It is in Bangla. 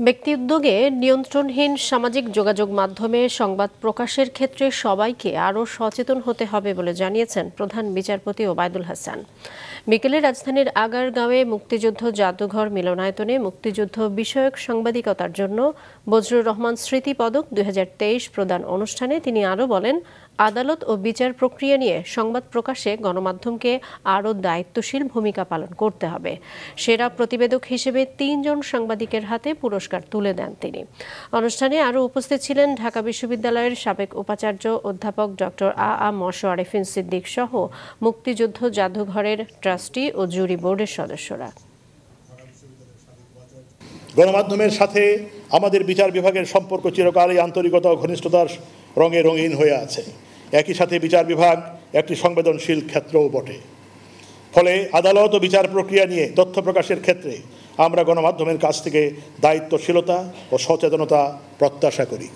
ব্যক্তি উদ্যোগে নিয়ন্ত্রণহীন সামাজিক যোগাযোগ মাধ্যমে সংবাদ প্রকাশের ক্ষেত্রে সবাইকে আরও সচেতন হতে হবে বলে জানিয়েছেন প্রধান বিচারপতি ওবায়দুল হাসান। বিকেলে রাজধানীর আগারগাঁওয়ে মুক্তিযুদ্ধ জাদুঘর মিলনায়তনে মুক্তিযুদ্ধ বিষয়ক সাংবাদিকতার জন্য বজলুর রহমান স্মৃতি পদক 2023 প্রদান অনুষ্ঠানে তিনি আরও বলেন, আদালত ও বিচার প্রক্রিয়া নিয়ে সংবাদ প্রকাশে গণমাধ্যমকে আরও দায়িত্বশীল ভূমিকা পালন করতে হবে। সেরা প্রতিবেদক হিসেবে 3 জন সাংবাদিকের হাতে পুরস্কার তুলে দেন তিনি। অনুষ্ঠানে আরও উপস্থিত ছিলেন ঢাকা বিশ্ববিদ্যালয়ের সাবেক উপাচার্য অধ্যাপক ডক্টর আ মশারেফিন সিদ্দিক সহ মুক্তিযুদ্ধ জাদুঘরের ট্রাস্টি ও জুরি বোর্ডের সদস্যরা। গণমাধ্যমের সাথে আমাদের বিচার বিভাগের সম্পর্ক চিরকালই আন্তরিকতা ও ঘনিষ্ঠতার রঙে রঙিন হয়ে আছে। একই সাথে বিচার বিভাগ একটি সংবেদনশীল ক্ষেত্রও বটে। ফলে আদালত ও বিচার প্রক্রিয়া নিয়ে তথ্য প্রকাশের ক্ষেত্রে আমরা গণমাধ্যমের কাছ থেকে দায়িত্বশীলতা ও সচেতনতা প্রত্যাশা করি।